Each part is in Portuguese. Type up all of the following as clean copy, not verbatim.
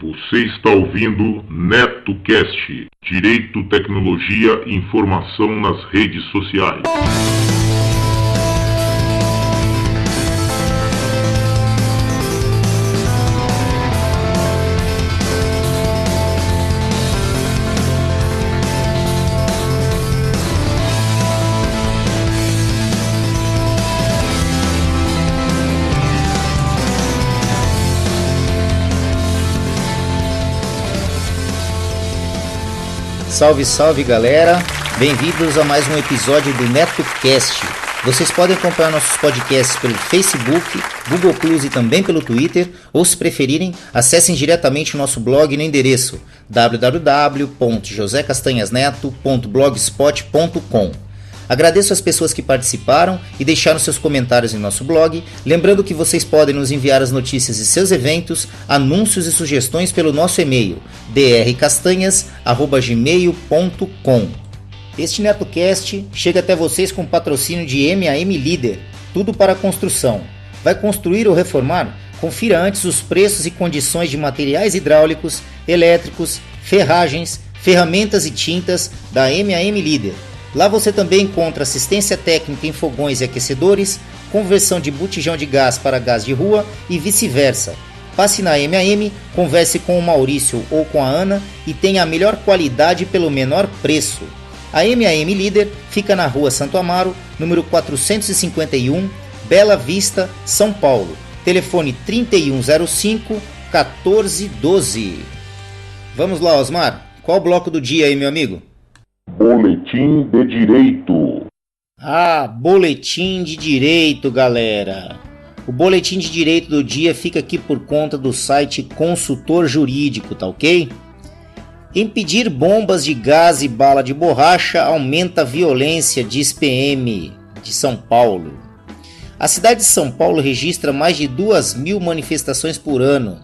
Você está ouvindo NetoCast, Direito, Tecnologia e Informação nas redes sociais. Salve, salve galera, bem-vindos a mais um episódio do NetoCast. Vocês podem acompanhar nossos podcasts pelo Facebook, Google Plus e também pelo Twitter, ou se preferirem, acessem diretamente o nosso blog no endereço www.josecastanhasneto.blogspot.com. Agradeço as pessoas que participaram e deixaram seus comentários em nosso blog, lembrando que vocês podem nos enviar as notícias de seus eventos, anúncios e sugestões pelo nosso e-mail drcastanhas@gmail.com. Este NetoCast chega até vocês com patrocínio de MAM Líder, tudo para construção. Vai construir ou reformar? Confira antes os preços e condições de materiais hidráulicos, elétricos, ferragens, ferramentas e tintas da MAM Líder. Lá você também encontra assistência técnica em fogões e aquecedores, conversão de botijão de gás para gás de rua e vice-versa. Passe na MAM, converse com o Maurício ou com a Ana e tenha a melhor qualidade pelo menor preço. A MAM Líder fica na Rua Santo Amaro, número 451, Bela Vista, São Paulo. Telefone 3105-1412. Vamos lá, Osmar. Qual o bloco do dia aí, meu amigo? Boletim de Direito. Boletim de Direito, galera. O Boletim de Direito do dia fica aqui por conta do site Consultor Jurídico, tá ok? Impedir bombas de gás e bala de borracha aumenta a violência, diz PM de São Paulo. A cidade de São Paulo registra mais de 2.000 manifestações por ano,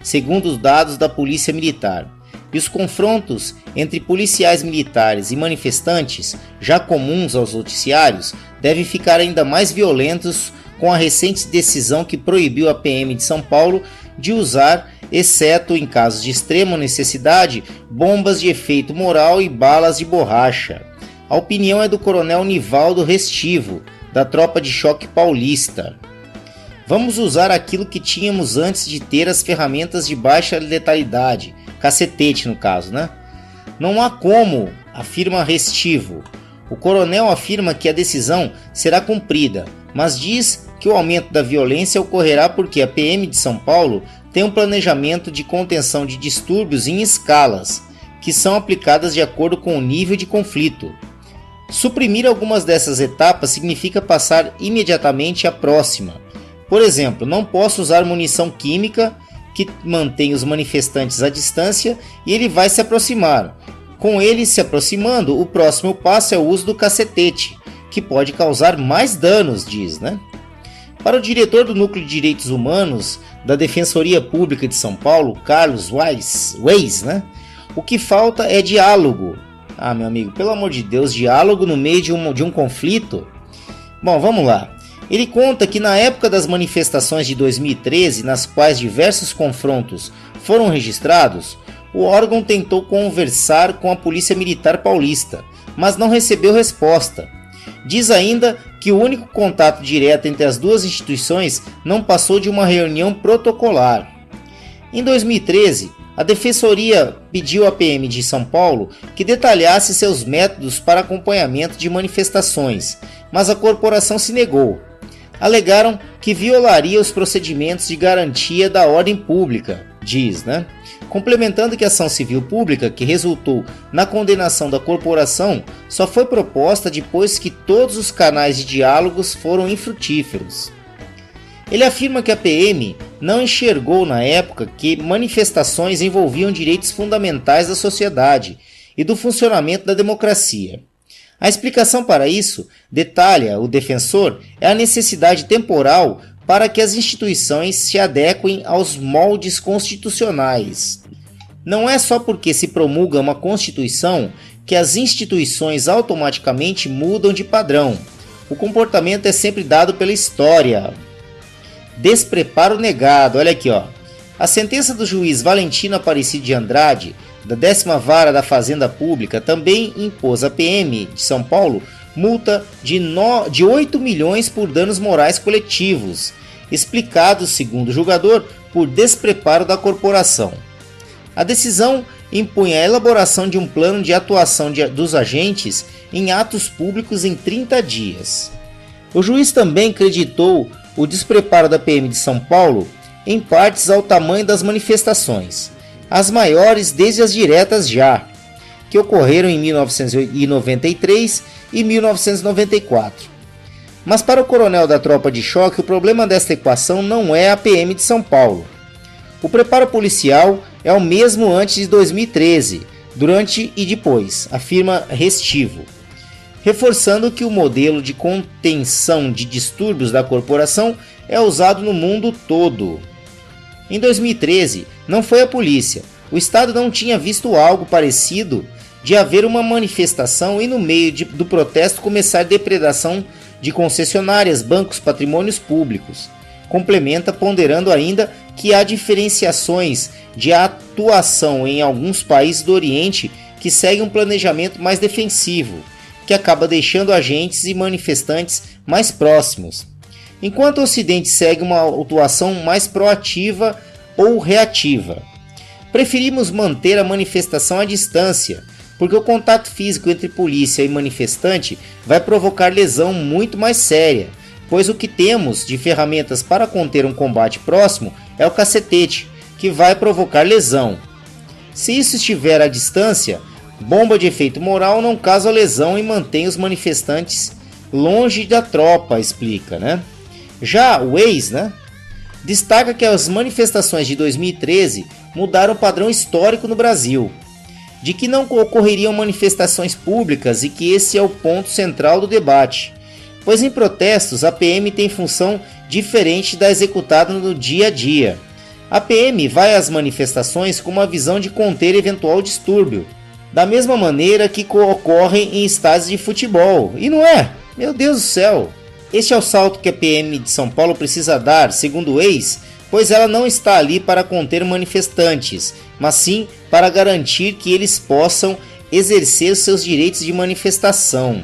segundo os dados da Polícia Militar. E os confrontos entre policiais militares e manifestantes, já comuns aos noticiários, devem ficar ainda mais violentos com a recente decisão que proibiu a PM de São Paulo de usar, exceto em casos de extrema necessidade, bombas de efeito moral e balas de borracha. A opinião é do Coronel Nivaldo Restivo, da Tropa de Choque Paulista. Vamos usar aquilo que tínhamos antes de ter as ferramentas de baixa letalidade, cacetete no caso, né? Não há como, afirma Restivo. O coronel afirma que a decisão será cumprida, mas diz que o aumento da violência ocorrerá porque a PM de São Paulo tem um planejamento de contenção de distúrbios em escalas, que são aplicadas de acordo com o nível de conflito. Suprimir algumas dessas etapas significa passar imediatamente à próxima. Por exemplo, não posso usar munição química que mantém os manifestantes à distância e ele vai se aproximar. Com ele se aproximando, o próximo passo é o uso do cacetete, que pode causar mais danos, diz, né? Para o diretor do Núcleo de Direitos Humanos da Defensoria Pública de São Paulo, Carlos Weiss, né? O que falta é diálogo. Meu amigo, pelo amor de Deus, diálogo no meio de um conflito? Bom, vamos lá. Ele conta que na época das manifestações de 2013, nas quais diversos confrontos foram registrados, o órgão tentou conversar com a Polícia Militar Paulista, mas não recebeu resposta. Diz ainda que o único contato direto entre as duas instituições não passou de uma reunião protocolar. Em 2013, a Defensoria pediu à PM de São Paulo que detalhasse seus métodos para acompanhamento de manifestações, mas a corporação se negou. Alegaram que violaria os procedimentos de garantia da ordem pública, diz, né? Complementando que a ação civil pública, que resultou na condenação da corporação, só foi proposta depois que todos os canais de diálogos foram infrutíferos. Ele afirma que a PM não enxergou na época que manifestações envolviam direitos fundamentais da sociedade e do funcionamento da democracia. A explicação para isso, detalha o defensor, é a necessidade temporal para que as instituições se adequem aos moldes constitucionais. Não é só porque se promulga uma Constituição que as instituições automaticamente mudam de padrão. O comportamento é sempre dado pela história. Despreparo negado, olha aqui, ó. A sentença do juiz Valentino Aparecido de Andrade, da 10ª Vara da Fazenda Pública, também impôs à PM de São Paulo multa de 8 milhões por danos morais coletivos, explicados, segundo o julgador, por despreparo da corporação. A decisão impunha a elaboração de um plano de atuação dos agentes em atos públicos em 30 dias. O juiz também creditou o despreparo da PM de São Paulo em partes ao tamanho das manifestações, as maiores desde as diretas já, que ocorreram em 1993 e 1994. Mas para o coronel da tropa de choque, o problema desta equação não é a PM de São Paulo. O preparo policial é o mesmo antes de 2013, durante e depois, afirma Restivo, reforçando que o modelo de contenção de distúrbios da corporação é usado no mundo todo. Em 2013, não foi a polícia. O Estado não tinha visto algo parecido de haver uma manifestação e no meio do protesto começar depredação de concessionárias, bancos, patrimônios públicos. Complementa ponderando ainda que há diferenciações de atuação em alguns países do Oriente que seguem um planejamento mais defensivo, que acaba deixando agentes e manifestantes mais próximos, enquanto o Ocidente segue uma atuação mais proativa ou reativa. Preferimos manter a manifestação à distância, porque o contato físico entre polícia e manifestante vai provocar lesão muito mais séria, pois o que temos de ferramentas para conter um combate próximo é o cacetete, que vai provocar lesão. Se isso estiver à distância, bomba de efeito moral não causa lesão e mantém os manifestantes longe da tropa, explica, né? Já o ex, destaca que as manifestações de 2013 mudaram o padrão histórico no Brasil, de que não ocorreriam manifestações públicas e que esse é o ponto central do debate, pois em protestos a PM tem função diferente da executada no dia a dia. A PM vai às manifestações com uma visão de conter eventual distúrbio, da mesma maneira que ocorrem em estádios de futebol. E não é? Meu Deus do céu! Este é o salto que a PM de São Paulo precisa dar, segundo o ex, pois ela não está ali para conter manifestantes, mas sim para garantir que eles possam exercer seus direitos de manifestação.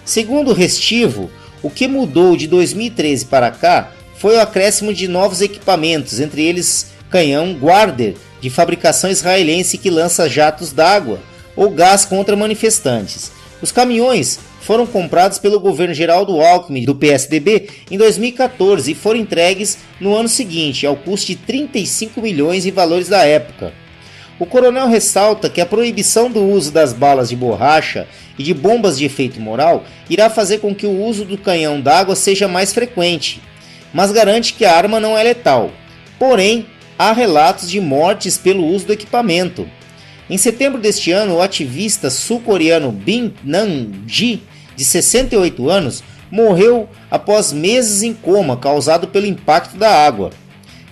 Segundo o Restivo, o que mudou de 2013 para cá foi o acréscimo de novos equipamentos, entre eles canhão Guarder, de fabricação israelense que lança jatos d'água ou gás contra manifestantes. Os caminhões foram comprados pelo governo Geraldo Alckmin, do PSDB, em 2014 e foram entregues no ano seguinte, ao custo de 35 milhões em valores da época. O coronel ressalta que a proibição do uso das balas de borracha e de bombas de efeito moral irá fazer com que o uso do canhão d'água seja mais frequente, mas garante que a arma não é letal. Porém, há relatos de mortes pelo uso do equipamento. Em setembro deste ano, o ativista sul-coreano Bin Nam-ji, de 68 anos, morreu após meses em coma causado pelo impacto da água.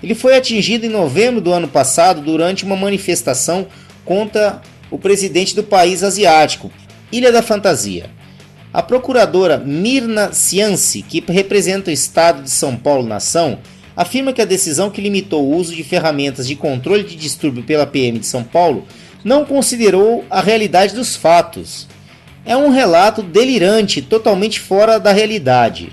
Ele foi atingido em novembro do ano passado durante uma manifestação contra o presidente do país asiático, Ilha da Fantasia. A procuradora Mirna Cianci, que representa o estado de São Paulo nação, afirma que a decisão que limitou o uso de ferramentas de controle de distúrbio pela PM de São Paulo não considerou a realidade dos fatos. É um relato delirante, totalmente fora da realidade.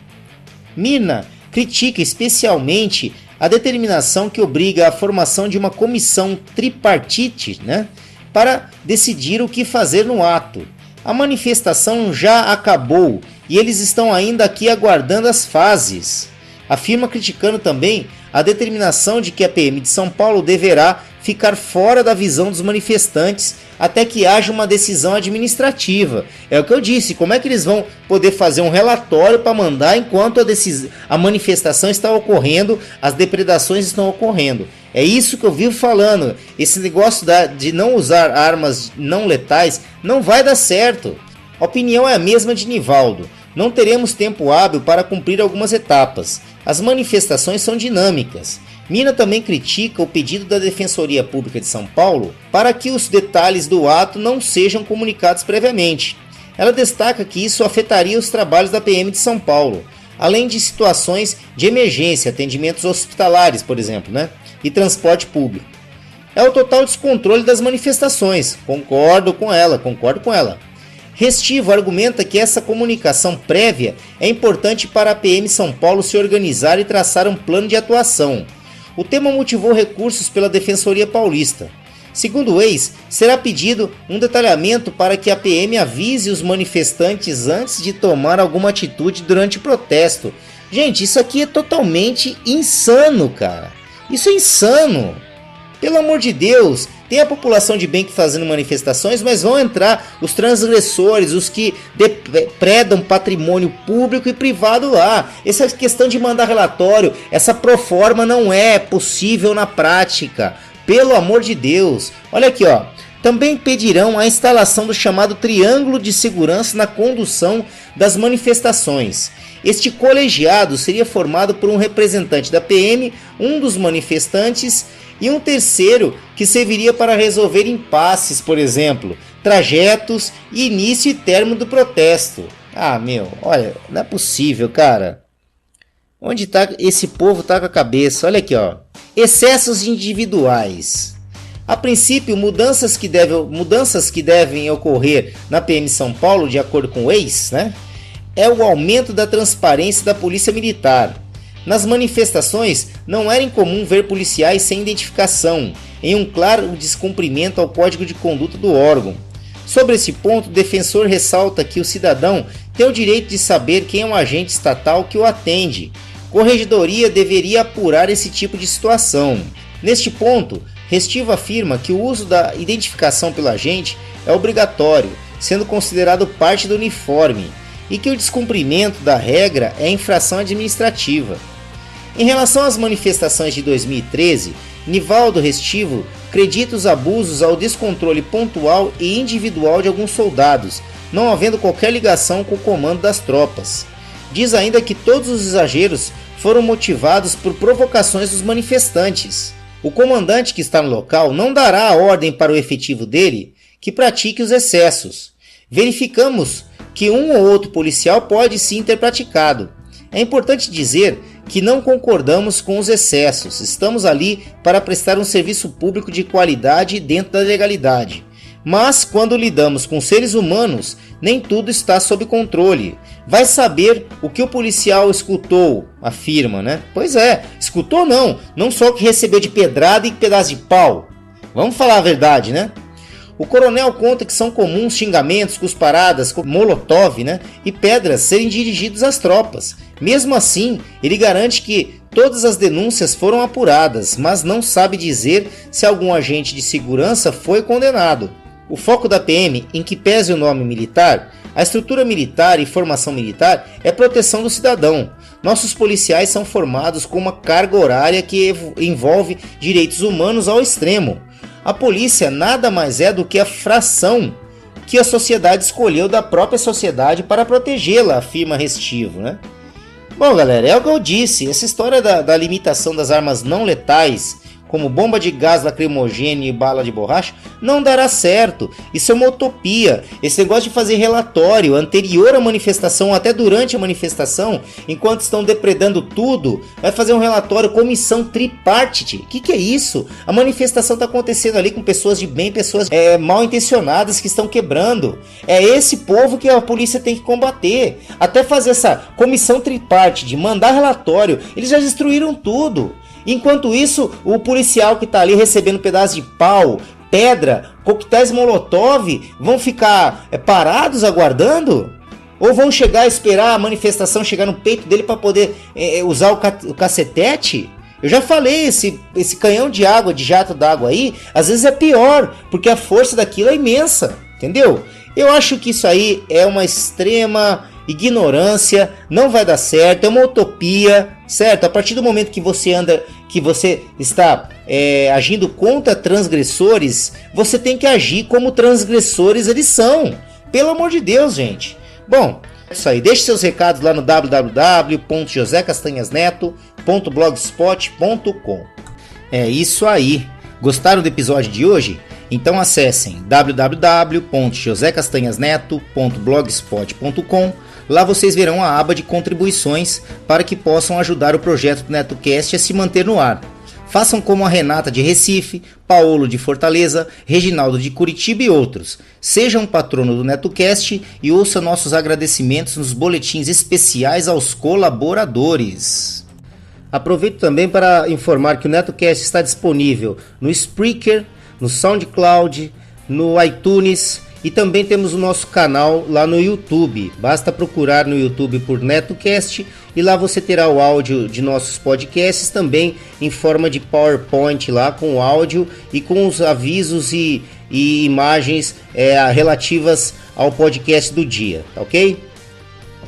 Mirna critica especialmente a determinação que obriga a formação de uma comissão tripartite, para decidir o que fazer no ato. A manifestação já acabou e eles estão ainda aqui aguardando as fases. Afirma criticando também a determinação de que a PM de São Paulo deverá ficar fora da visão dos manifestantes até que haja uma decisão administrativa. É o que eu disse, como é que eles vão poder fazer um relatório para mandar enquanto a manifestação está ocorrendo, as depredações estão ocorrendo? É isso que eu vivo falando, esse negócio de não usar armas não letais não vai dar certo. A opinião é a mesma de Nivaldo. Não teremos tempo hábil para cumprir algumas etapas. As manifestações são dinâmicas. Mirna também critica o pedido da Defensoria Pública de São Paulo para que os detalhes do ato não sejam comunicados previamente. Ela destaca que isso afetaria os trabalhos da PM de São Paulo, além de situações de emergência, atendimentos hospitalares, por exemplo, e transporte público. É o total descontrole das manifestações. Concordo com ela. Restivo argumenta que essa comunicação prévia é importante para a PM São Paulo se organizar e traçar um plano de atuação. O tema motivou recursos pela Defensoria Paulista. Segundo o ex, será pedido um detalhamento para que a PM avise os manifestantes antes de tomar alguma atitude durante o protesto. Gente, isso aqui é totalmente insano, cara. Isso é insano. Pelo amor de Deus, tem a população de bem que fazendo manifestações, mas vão entrar os transgressores, os que depredam patrimônio público e privado lá. Essa questão de mandar relatório, essa proforma não é possível na prática. Pelo amor de Deus. Olha aqui, ó. Também pedirão a instalação do chamado triângulo de segurança na condução das manifestações. Este colegiado seria formado por um representante da PM, um dos manifestantes e um terceiro que serviria para resolver impasses, por exemplo, trajetos, início e término do protesto. Ah, meu, olha, não é possível, cara. Onde tá esse povo tá com a cabeça? Olha aqui, ó. Excessos individuais. A princípio, mudanças que devem ocorrer na PM São Paulo, de acordo com o ex, né, é o aumento da transparência da Polícia Militar. Nas manifestações, não era incomum ver policiais sem identificação, em um claro descumprimento ao Código de Conduta do órgão. Sobre esse ponto, o defensor ressalta que o cidadão tem o direito de saber quem é um agente estatal que o atende. Corregedoria deveria apurar esse tipo de situação. Neste ponto, Restivo afirma que o uso da identificação pelo agente é obrigatório, sendo considerado parte do uniforme, e que o descumprimento da regra é infração administrativa. Em relação às manifestações de 2013, Nivaldo Restivo acredita os abusos ao descontrole pontual e individual de alguns soldados, não havendo qualquer ligação com o comando das tropas. Diz ainda que todos os exageros foram motivados por provocações dos manifestantes. O comandante que está no local não dará a ordem para o efetivo dele que pratique os excessos. Verificamos que um ou outro policial pode sim ter praticado. É importante dizer que não concordamos com os excessos. Estamos ali para prestar um serviço público de qualidade dentro da legalidade. Mas quando lidamos com seres humanos, nem tudo está sob controle. Vai saber o que o policial escutou, afirma, né? Pois é, escutou não só o que recebeu de pedrada e pedaço de pau. Vamos falar a verdade, né? O coronel conta que são comuns xingamentos, cusparadas, molotov, né, e pedras serem dirigidos às tropas. Mesmo assim, ele garante que todas as denúncias foram apuradas, mas não sabe dizer se algum agente de segurança foi condenado. O foco da PM, em que pese o nome militar, a estrutura militar e formação militar é proteção do cidadão. Nossos policiais são formados com uma carga horária que envolve direitos humanos ao extremo. A polícia nada mais é do que a fração que a sociedade escolheu da própria sociedade para protegê-la, afirma Restivo, né? Bom, galera, é o que eu disse. Essa história da limitação das armas não letais, como bomba de gás lacrimogêneo e bala de borracha, não dará certo. Isso é uma utopia. Esse negócio de fazer relatório anterior à manifestação, até durante a manifestação, enquanto estão depredando tudo, vai fazer um relatório, comissão tripartite. O que é isso? A manifestação está acontecendo ali com pessoas de bem, pessoas mal intencionadas que estão quebrando. É esse povo que a polícia tem que combater. Até fazer essa comissão tripartite, mandar relatório, eles já destruíram tudo. Enquanto isso, o policial que está ali recebendo pedaço de pau, pedra, coquetéis molotov, vão ficar parados aguardando? Ou vão chegar a esperar a manifestação chegar no peito dele para poder usar o cacetete? Eu já falei, esse canhão de água, de jato d'água aí, às vezes é pior, porque a força daquilo é imensa, entendeu? Eu acho que isso aí é uma extrema ignorância, não vai dar certo, é uma utopia, certo? A partir do momento que você está agindo contra transgressores, você tem que agir como transgressores eles são. Pelo amor de Deus, gente. Bom, é isso aí. Deixe seus recados lá no www.josecastanhasneto.blogspot.com. É isso aí. Gostaram do episódio de hoje? Então acessem www.josecastanhasneto.blogspot.com. Lá vocês verão a aba de contribuições para que possam ajudar o projeto do NetoCast a se manter no ar. Façam como a Renata de Recife, Paulo de Fortaleza, Reginaldo de Curitiba e outros. Seja um patrono do NetoCast e ouça nossos agradecimentos nos boletins especiais aos colaboradores. Aproveito também para informar que o NetoCast está disponível no Spreaker, no SoundCloud, no iTunes e também temos o nosso canal lá no YouTube. Basta procurar no YouTube por NetoCast e lá você terá o áudio de nossos podcasts também em forma de PowerPoint lá com o áudio e com os avisos e imagens relativas ao podcast do dia, tá ok?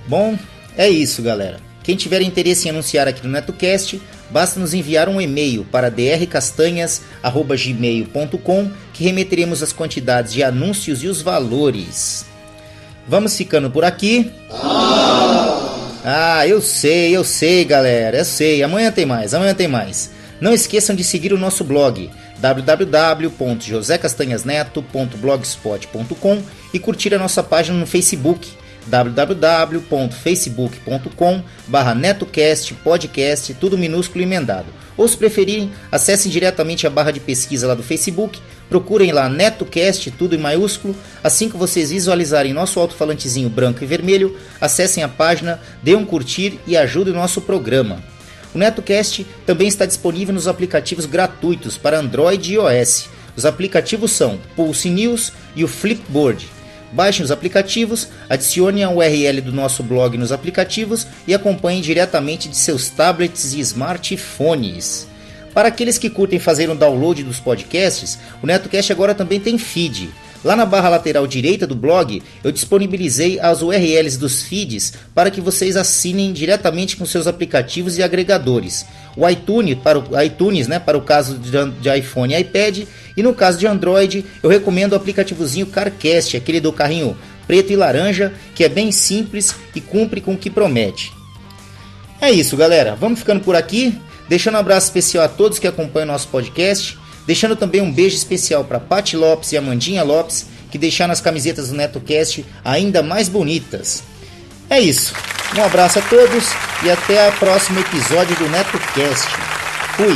Bom, é isso, galera. Quem tiver interesse em anunciar aqui no NetoCast, basta nos enviar um e-mail para drcastanhas@gmail.com que remeteremos as quantidades de anúncios e os valores. Vamos ficando por aqui. Eu sei, galera, eu sei. Amanhã tem mais. Não esqueçam de seguir o nosso blog www.josecastanhasneto.blogspot.com e curtir a nossa página no Facebook www.facebook.com/netocast podcast, tudo minúsculo e emendado. Ou se preferirem, acessem diretamente a barra de pesquisa lá do Facebook, procurem lá NetoCast, tudo em maiúsculo. Assim que vocês visualizarem nosso alto-falantezinho branco e vermelho, acessem a página, dêem um curtir e ajudem o nosso programa. O NetoCast também está disponível nos aplicativos gratuitos para Android e iOS. Os aplicativos são Pulse News e o Flipboard. Baixem os aplicativos, adicionem a URL do nosso blog nos aplicativos e acompanhem diretamente de seus tablets e smartphones. Para aqueles que curtem fazer um download dos podcasts, o NetoCast agora também tem feed. Lá na barra lateral direita do blog, eu disponibilizei as URLs dos feeds para que vocês assinem diretamente com seus aplicativos e agregadores. O iTunes, para o caso de iPhone e iPad, e no caso de Android, eu recomendo o aplicativozinho CarCast, aquele do carrinho preto e laranja, que é bem simples e cumpre com o que promete. É isso, galera. Vamos ficando por aqui, deixando um abraço especial a todos que acompanham o nosso podcast, deixando também um beijo especial para Paty Lopes e Amandinha Lopes, que deixaram as camisetas do NetoCast ainda mais bonitas. É isso. Um abraço a todos e até o próximo episódio do NetoCast. Fui!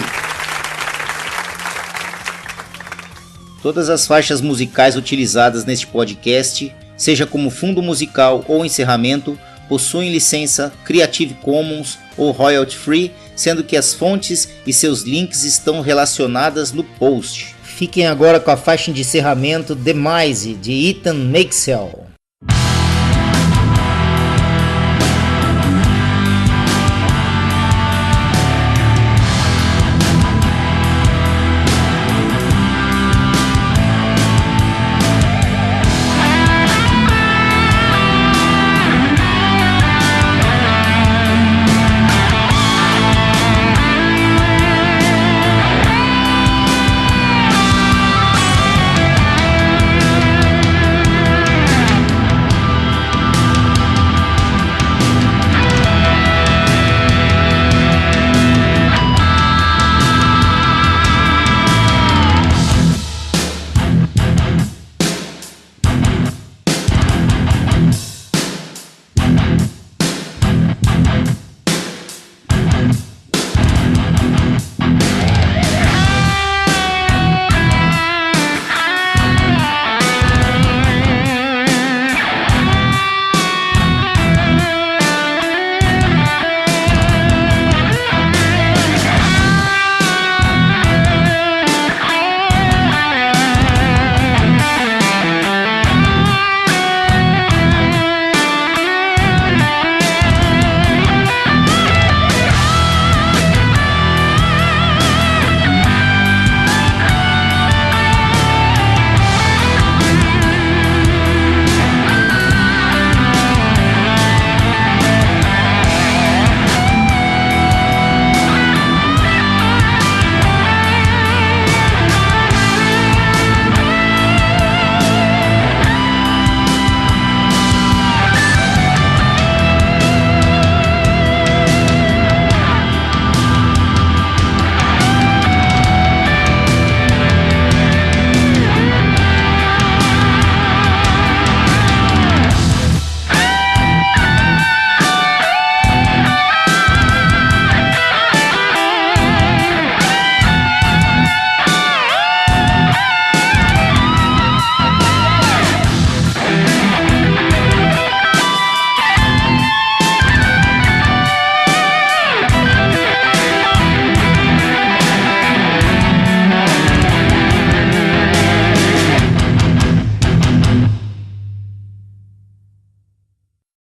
Todas as faixas musicais utilizadas neste podcast, seja como fundo musical ou encerramento, possuem licença Creative Commons ou Royalty Free, sendo que as fontes e seus links estão relacionadas no post. Fiquem agora com a faixa de encerramento Demise, de Ethan Maxwell.